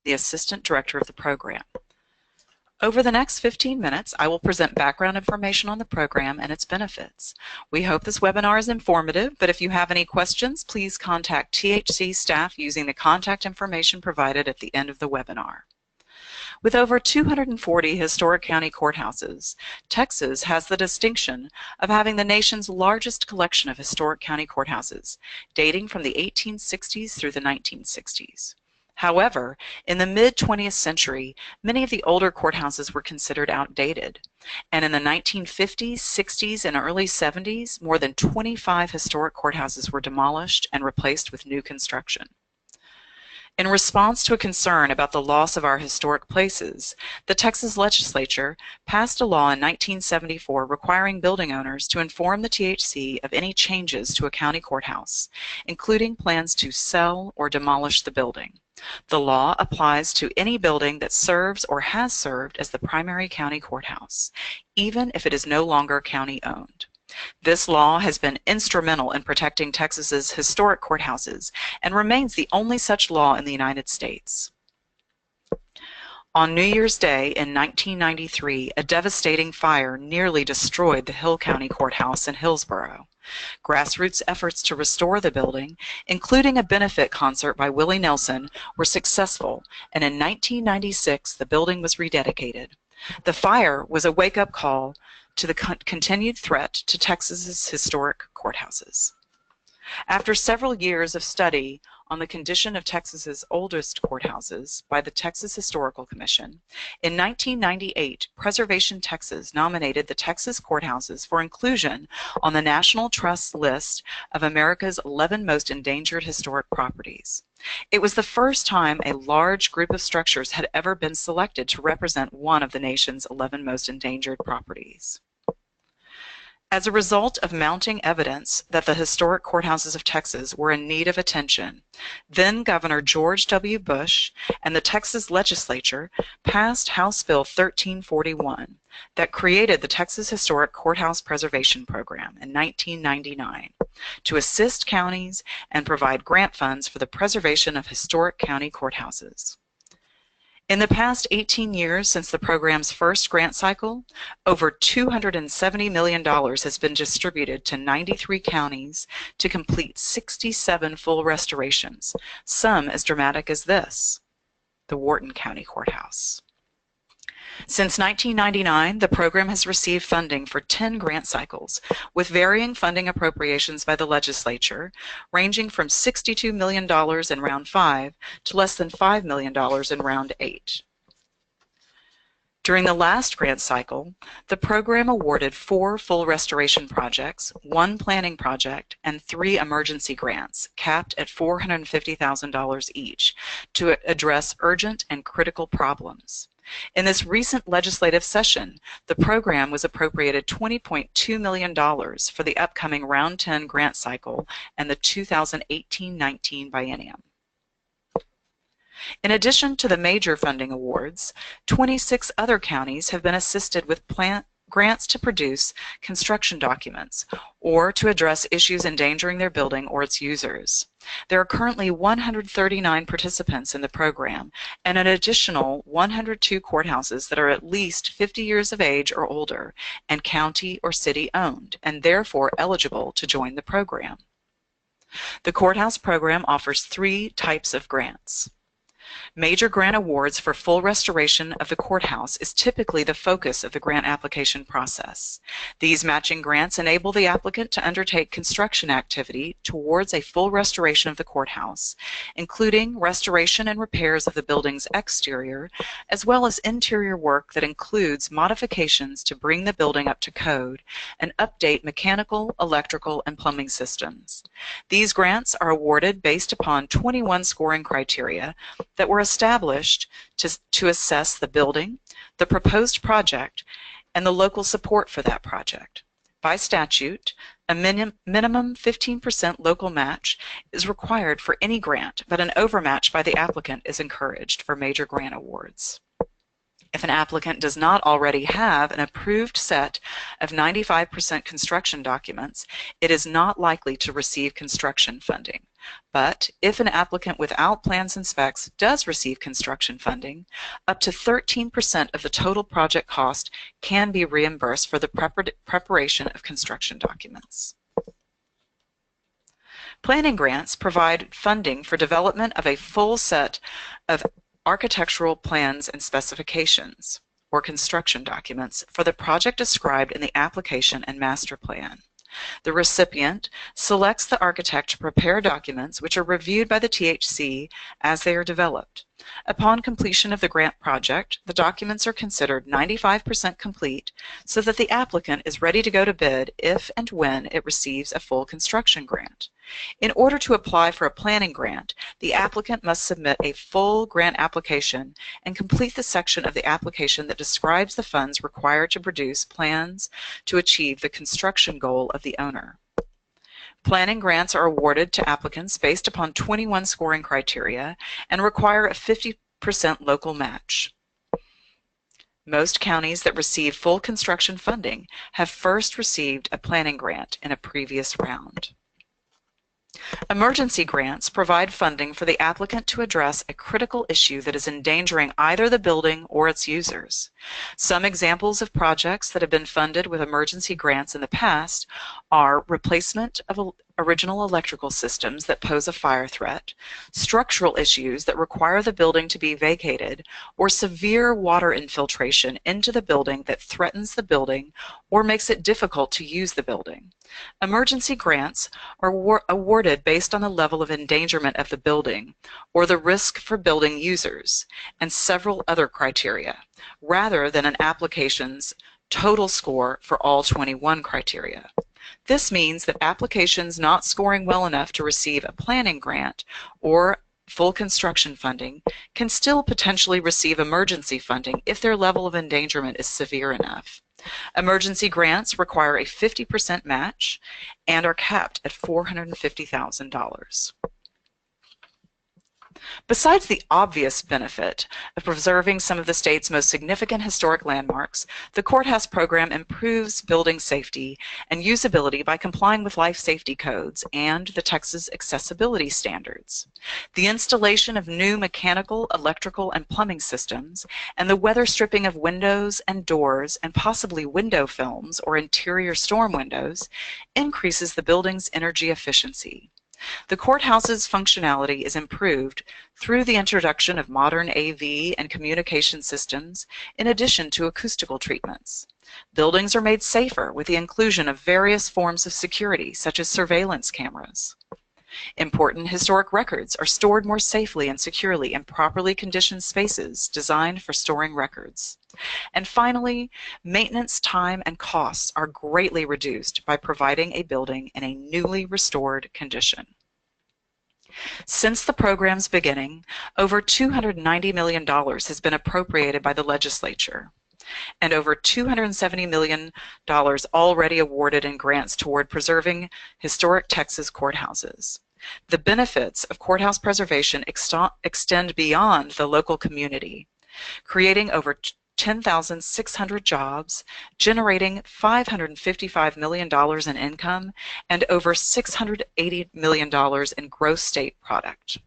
the Assistant Director of the program. Over the next 15 minutes, I will present background information on the program and its benefits. We hope this webinar is informative, but if you have any questions, please contact THC staff using the contact information provided at the end of the webinar. With over 240 historic county courthouses, Texas has the distinction of having the nation's largest collection of historic county courthouses, dating from the 1860s through the 1960s. However, in the mid-20th century, many of the older courthouses were considered outdated, and in the 1950s, 60s, and early 70s, more than 25 historic courthouses were demolished and replaced with new construction. In response to a concern about the loss of our historic places, the Texas legislature passed a law in 1974 requiring building owners to inform the THC of any changes to a county courthouse, including plans to sell or demolish the building. The law applies to any building that serves or has served as the primary county courthouse, even if it is no longer county-owned. This law has been instrumental in protecting Texas's historic courthouses and remains the only such law in the United States. On New Year's Day in 1993, a devastating fire nearly destroyed the Hill County Courthouse in Hillsborough. Grassroots efforts to restore the building, including a benefit concert by Willie Nelson, were successful, and in 1996 the building was rededicated. The fire was a wake-up call to the continued threat to Texas's historic courthouses. After several years of study on the condition of Texas's oldest courthouses by the Texas Historical Commission, in 1998, Preservation Texas nominated the Texas courthouses for inclusion on the National Trust's list of America's 11 most endangered historic properties. It was the first time a large group of structures had ever been selected to represent one of the nation's 11 most endangered properties. As a result of mounting evidence that the historic courthouses of Texas were in need of attention, then Governor George W. Bush and the Texas legislature passed House Bill 1341 that created the Texas Historic Courthouse Preservation Program in 1999 to assist counties and provide grant funds for the preservation of historic county courthouses. In the past 18 years since the program's first grant cycle, over $270 million has been distributed to 93 counties to complete 67 full restorations, some as dramatic as this, the Wharton County Courthouse. Since 1999, the program has received funding for 10 grant cycles, with varying funding appropriations by the legislature, ranging from $62 million in Round 5 to less than $5 million in Round 8. During the last grant cycle, the program awarded 4 full restoration projects, 1 planning project, and 3 emergency grants, capped at $450,000 each, to address urgent and critical problems. In this recent legislative session, the program was appropriated $20.2 million for the upcoming Round 10 grant cycle and the 2018-19 biennium. In addition to the major funding awards, 26 other counties have been assisted with grants to produce construction documents or to address issues endangering their building or its users. There are currently 139 participants in the program and an additional 102 courthouses that are at least 50 years of age or older and county or city owned and therefore eligible to join the program. The courthouse program offers 3 types of grants. Major grant awards for full restoration of the courthouse is typically the focus of the grant application process. These matching grants enable the applicant to undertake construction activity towards a full restoration of the courthouse, including restoration and repairs of the building's exterior, as well as interior work that includes modifications to bring the building up to code and update mechanical, electrical, and plumbing systems. These grants are awarded based upon 21 scoring criteria that were established to assess the building, the proposed project, and the local support for that project. By statute, a minimum 15% local match is required for any grant, but an overmatch by the applicant is encouraged for major grant awards. If an applicant does not already have an approved set of 95% construction documents, it is not likely to receive construction funding. But if an applicant without plans and specs does receive construction funding, up to 13% of the total project cost can be reimbursed for the preparation of construction documents. Planning grants provide funding for development of a full set of architectural plans and specifications, or construction documents, for the project described in the application and master plan. The recipient selects the architect to prepare documents which are reviewed by the THC as they are developed. Upon completion of the grant project, the documents are considered 95% complete so that the applicant is ready to go to bid if and when it receives a full construction grant. In order to apply for a planning grant, the applicant must submit a full grant application and complete the section of the application that describes the funds required to produce plans to achieve the construction goal of the owner. Planning grants are awarded to applicants based upon 21 scoring criteria and require a 50% local match. Most counties that receive full construction funding have first received a planning grant in a previous round. Emergency grants provide funding for the applicant to address a critical issue that is endangering either the building or its users. Some examples of projects that have been funded with emergency grants in the past are replacement of original electrical systems that pose a fire threat, structural issues that require the building to be vacated, or severe water infiltration into the building that threatens the building or makes it difficult to use the building. Emergency grants are awarded based on the level of endangerment of the building or the risk for building users and several other criteria, rather than an application's total score for all 21 criteria. This means that applications not scoring well enough to receive a planning grant or full construction funding can still potentially receive emergency funding if their level of endangerment is severe enough. Emergency grants require a 50% match and are capped at $450,000. Besides the obvious benefit of preserving some of the state's most significant historic landmarks, the courthouse program improves building safety and usability by complying with life safety codes and the Texas accessibility standards. The installation of new mechanical, electrical, and plumbing systems, and the weather stripping of windows and doors and possibly window films or interior storm windows increases the building's energy efficiency. The courthouse's functionality is improved through the introduction of modern AV and communication systems in addition to acoustical treatments. Buildings are made safer with the inclusion of various forms of security, such as surveillance cameras. Important historic records are stored more safely and securely in properly conditioned spaces designed for storing records. And finally, maintenance time and costs are greatly reduced by providing a building in a newly restored condition. Since the program's beginning, over $290 million has been appropriated by the legislature, and over $270 million already awarded in grants toward preserving historic Texas courthouses. The benefits of courthouse preservation extend beyond the local community, creating over 10,600 jobs, generating $555 million in income, and over $680 million in gross state product.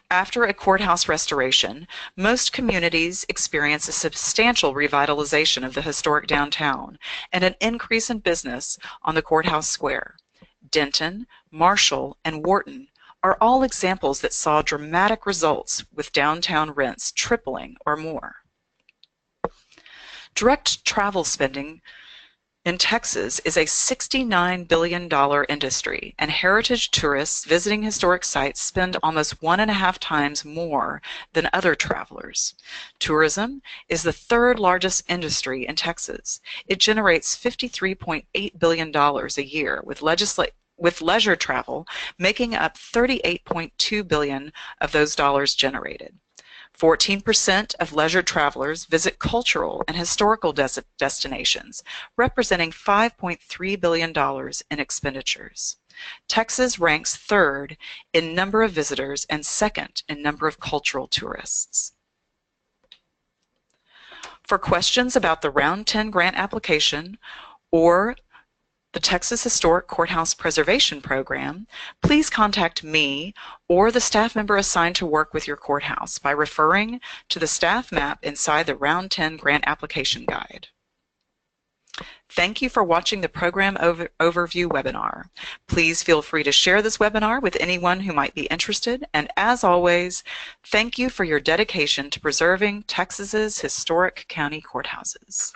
After a courthouse restoration, most communities experience a substantial revitalization of the historic downtown and an increase in business on the courthouse square. Denton, Marshall, and Wharton are all examples that saw dramatic results with downtown rents tripling or more. Direct travel spending in Texas is a $69 billion industry, and heritage tourists visiting historic sites spend almost 1.5 times more than other travelers. Tourism is the third largest industry in Texas. It generates $53.8 billion a year, with leisure travel making up $38.2 billion of those dollars generated. 14% of leisure travelers visit cultural and historical destinations, representing $5.3 billion in expenditures. Texas ranks third in number of visitors and second in number of cultural tourists. For questions about the Round 10 grant application or the Texas Historic Courthouse Preservation Program, please contact me or the staff member assigned to work with your courthouse by referring to the staff map inside the Round 10 Grant Application Guide. Thank you for watching the program overview webinar. Please feel free to share this webinar with anyone who might be interested, and as always, thank you for your dedication to preserving Texas's historic county courthouses.